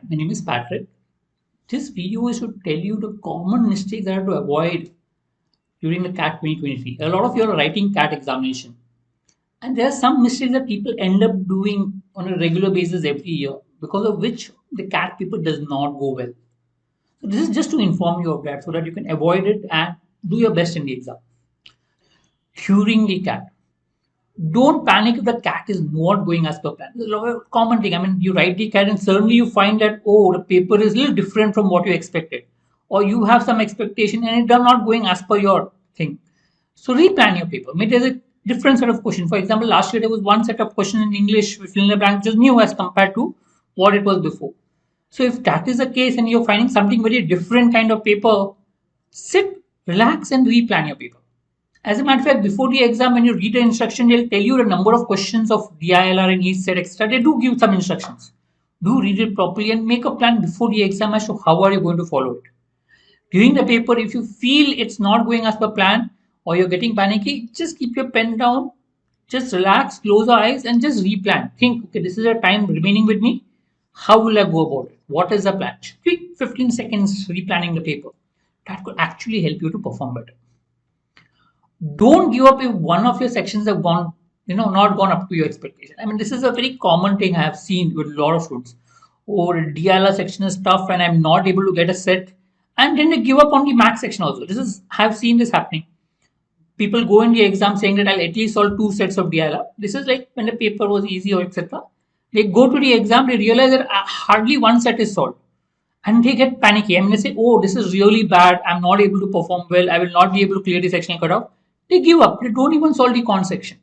my name is Patrick. This video is to tell you the common mistakes that are to avoid during the CAT 2023. A lot of you are writing CAT examination, and there are some mistakes that people end up doing on a regular basis every year, because of which the CAT paper does not go well. So this is just to inform you of that so that you can avoid it and do your best in the exam. During the CAT, don't panic if the CAT is not going as per plan. It's a common thing. I mean, you write the CAT and suddenly you find that, oh, the paper is a little different from what you expected. Or you have some expectation and it's not going as per your thing. So replan your paper. Maybe there's a different set of questions. For example, last year there was one set of questions in English with fill in the blank which is new as compared to what it was before. So if that is the case and you're finding something very different kind of paper, sit, relax and replan your paper. As a matter of fact, before the exam, when you read the instruction, they'll tell you the number of questions of DILR and each set, etc. They do give some instructions. Do read it properly and make a plan before the exam as to how are you going to follow it. During the paper, if you feel it's not going as per plan or you're getting panicky, just keep your pen down, just relax, close your eyes and just replan. Think, okay, this is a time remaining with me. How will I go about it? What is the plan? Quick 15 seconds replanning the paper. That could actually help you to perform better. Don't give up if one of your sections have gone, not gone up to your expectation. I mean, this is a very common thing I have seen with a lot of students. Or DLR section is tough and I'm not able to get a set. And then they give up on the math section also. I have seen this happening. People go in the exam saying that I'll at least solve 2 sets of DLR. This is like when the paper was easy or etc. They go to the exam, they realize that hardly one set is solved. And they get panicky. I mean, they say, oh, this is really bad. I'm not able to perform well. I will not be able to clear the sectional cutoff. They give up. They don't even solve the con section.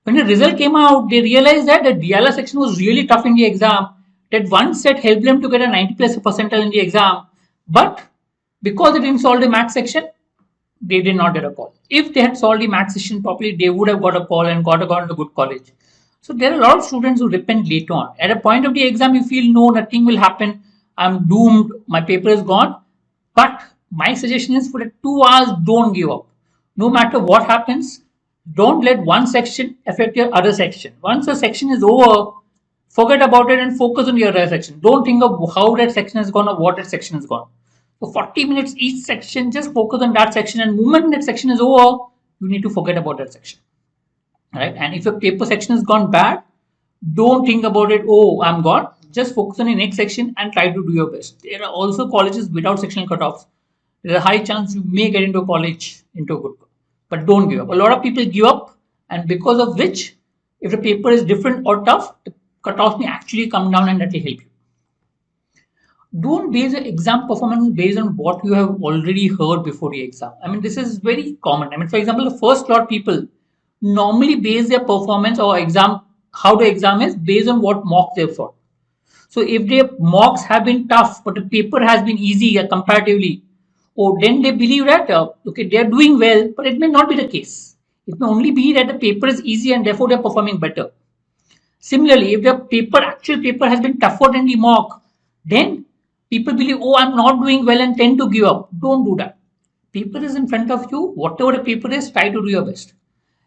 When the result came out, they realized that the DLR section was really tough in the exam. That one set helped them to get a 90+ percentile in the exam. But because they didn't solve the math section, they did not get a call. If they had solved the math section properly, they would have got a call and gone to good college. So there are a lot of students who repent later on. At a point of the exam, you feel no, nothing will happen. I'm doomed. My paper is gone. But my suggestion is for the 2 hours, don't give up. No matter what happens, don't let one section affect your other section. Once a section is over, forget about it and focus on your other section. Don't think of how that section has gone or what that section has gone. For 40 minutes each section, just focus on that section, and the moment that section is over, you need to forget about that section. Right? And if your paper section has gone bad, don't think about it, oh, I'm gone. Just focus on the next section and try to do your best. There are also colleges without sectional cutoffs. There's a high chance you may get into college, into a good college. But don't give up. A lot of people give up, and because of which, if the paper is different or tough, the cutoffs may actually come down, and that will help you. Don't base your exam performance based on what you have already heard before the exam. I mean, this is very common. I mean, for example, the first lot people normally base their performance or exam, how the exam is based on what mocks they've fought. So if their mocks have been tough, but the paper has been easy comparatively, or then they believe that, okay, they're doing well, but it may not be the case. It may only be that the paper is easy and therefore they're performing better. Similarly, if the actual paper has been tougher than the mock, then people believe, oh, I'm not doing well and tend to give up. Don't do that. Paper is in front of you. Whatever the paper is, try to do your best.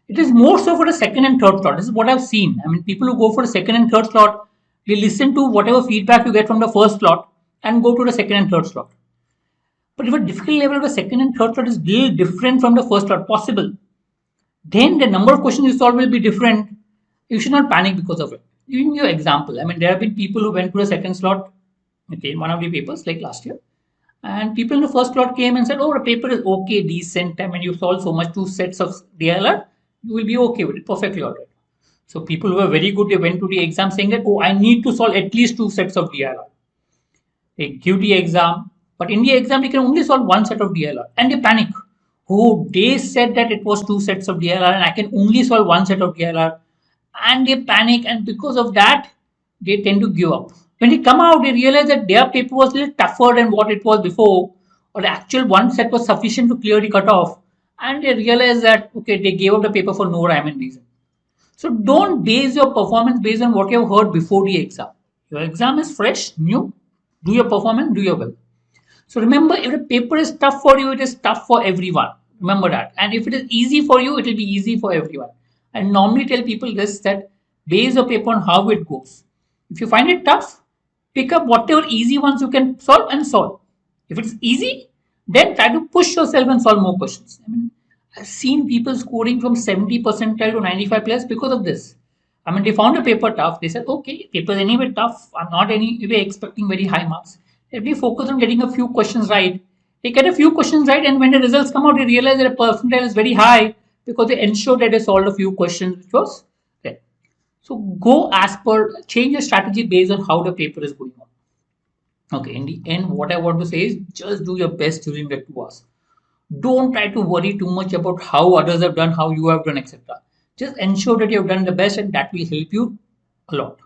It is more so for the second and third slot. This is what I've seen. I mean, people who go for the second and third slot, they listen to whatever feedback you get from the first slot and go to the second and third slot. But if a difficulty level of the second and third slot is really different from the first slot possible, then the number of questions you solve will be different. You should not panic because of it. Giving you an example, I mean, there have been people who went to the second slot, okay, in one of the papers like last year, and people in the first slot came and said, oh, the paper is okay, decent. I mean, you solved so much, 2 sets of DLR, you will be okay with it, perfectly all right. So people who were very good, they went to the exam saying that, oh, I need to solve at least 2 sets of DLR. They give the exam, but in the exam, they can only solve 1 set of DLR, and they panic. Oh, they said that it was 2 sets of DLR and I can only solve 1 set of DLR, and they panic, and because of that, they tend to give up. When they come out, they realize that their paper was a little tougher than what it was before, or the actual 1 set was sufficient to clear the cutoff, and they realize that, okay, they gave up the paper for no rhyme and reason. So don't base your performance based on what you have heard before the exam. Your exam is fresh, new. Do your performance, do your well. So remember, if the paper is tough for you, it is tough for everyone. Remember that. And if it is easy for you, it will be easy for everyone. I normally tell people this, that base your paper on how it goes. If you find it tough, Pick up whatever easy ones you can solve and solve. If it's easy, then try to push yourself and solve more questions. I mean, I've seen people scoring from 70 percentile to 95 plus because of this. I mean, they found a paper tough. They said, okay, paper is anyway tough. I'm not anyway expecting very high marks. If they focus on getting a few questions right, they get a few questions right, and when the results come out, they realize that the percentile is very high because they ensured that they solved a few questions which was there. So go as per, change your strategy based on how the paper is going on. Okay, in the end, what I want to say is just do your best during the 2 hours. Don't try to worry too much about how others have done, how you have done, etc. Just ensure that you have done the best, and that will help you a lot.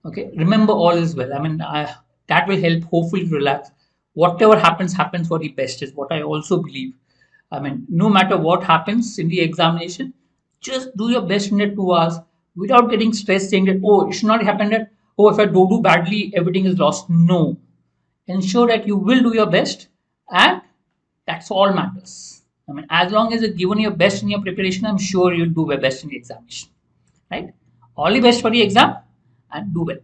Okay, remember all is well. I mean, that will help hopefully relax. Whatever happens, happens for the best, is what I also believe. I mean, no matter what happens in the examination, just do your best in the 2 hours without getting stressed saying that, oh, it should not happen that, oh, if I do badly, everything is lost. No, ensure that you will do your best, and that's all matters. I mean, as long as you're given your best in your preparation, I'm sure you'll do your best in the examination. Right? All the best for the exam and do well.